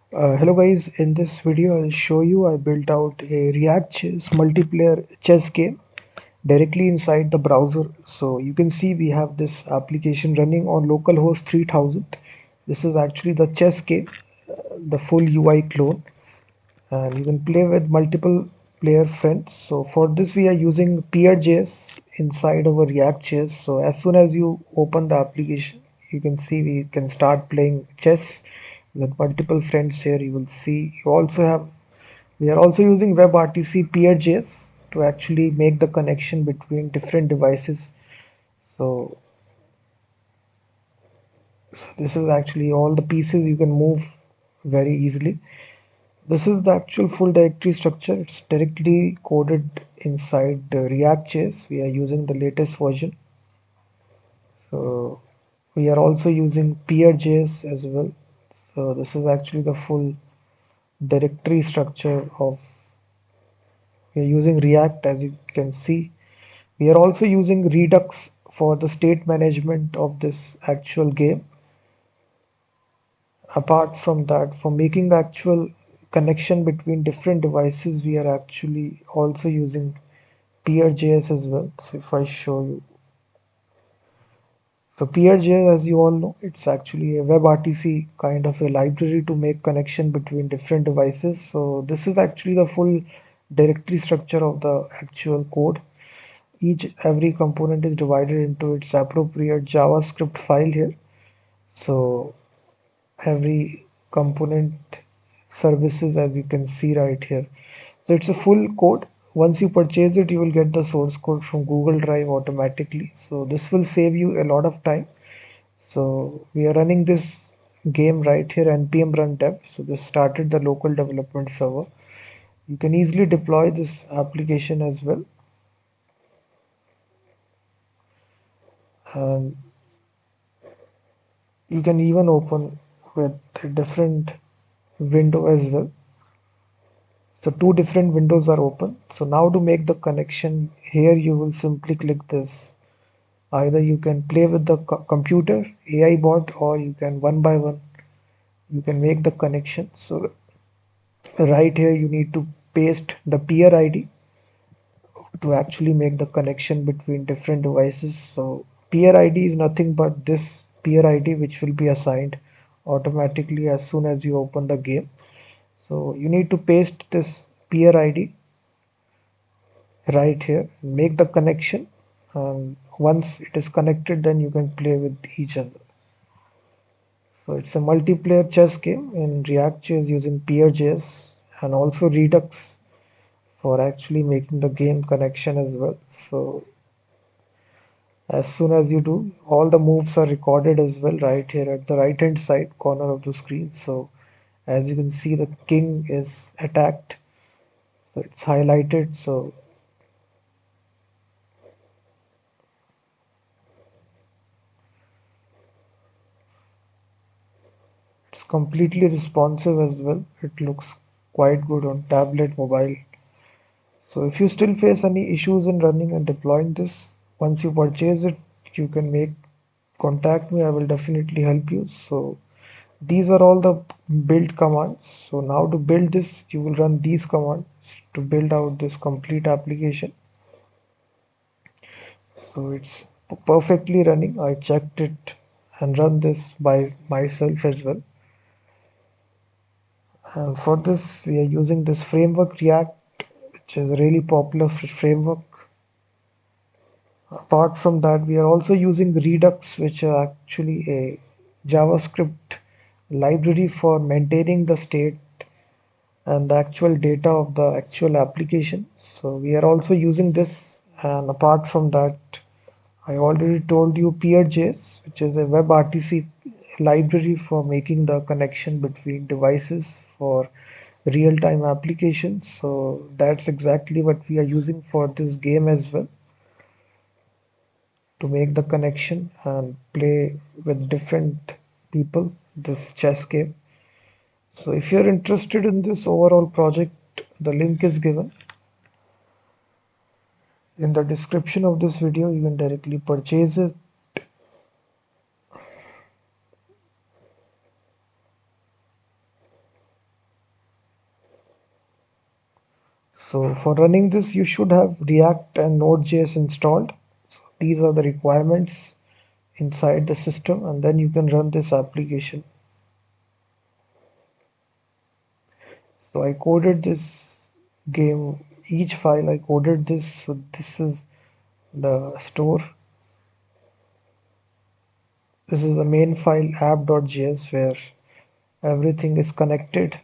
Hello guys, in this video I'll show you I built out a React chess multiplayer chess game directly inside the browser. So you can see we have this application running on localhost 3000. This is actually the chess game, the full UI clone, and you can play with multiple player friends. So for this we are using PeerJS inside our React chess. So as soon as you open the application, you can see we can start playing chess with multiple friends here. You will see you also have we are also using WebRTC PeerJS to actually make the connection between different devices. So, so this is actually all the pieces you can move very easily. This is the actual full directory structure. It's directly coded inside the React.js. We are using the latest version. So we are also using PeerJS as well. So this is actually the full directory structure of we are using React, as you can see. We are also using Redux for the state management of this actual game. Apart from that, for making the actual connection between different devices, we are actually also using PeerJS as well. So if I show you, so PeerJS, as you all know, it's actually a WebRTC kind of a library to make connection between different devices. So this is actually the full directory structure of the actual code. Each every component is divided into its appropriate JavaScript file here. So every component services, as you can see right here. So it's a full code. Once you purchase it, you will get the source code from Google Drive automatically. So this will save you a lot of time. So we are running this game right here, npm run dev. So this started the local development server. You can easily deploy this application as well. And you can even open with a different window as well. So two different windows are open. So now to make the connection here, you will simply click this. Either you can play with the computer AI bot, or you can one by one you can make the connection. So right here you need to paste the peer ID to actually make the connection between different devices. So peer ID is nothing but this peer ID which will be assigned automatically as soon as you open the game. So you need to paste this peer ID right here, make the connection, and once it is connected then you can play with each other. So it's a multiplayer chess game in React.js using PeerJS and also Redux for actually making the game connection as well. So as soon as you do, all the moves are recorded as well right here at the right hand side corner of the screen. So as you can see, the king is attacked, so it's highlighted. So it's completely responsive as well. It looks quite good on tablet, mobile. So if you still face any issues in running and deploying this, once you purchase it, you can make contact me. I will definitely help you. So these are all the build commands. So now to build this, you will run these commands to build out this complete application. So it's perfectly running. I checked it and run this by myself as well. And for this, we are using this framework React, which is a really popular framework. Apart from that, we are also using Redux, which is actually a JavaScript library for maintaining the state and the actual data of the actual application. So we are also using this. And apart from that, I already told you PeerJS, which is a WebRTC library for making the connection between devices for real-time applications. So that's exactly what we are using for this game as well, to make the connection and play with different people this chess game. So if you're interested in this overall project, the link is given in the description of this video. You can directly purchase it. So for running this, you should have React and Node.js installed. So these are the requirements inside the system, and then you can run this application. So I coded this game, each file I coded this. So this is the store. This is the main file app.js where everything is connected.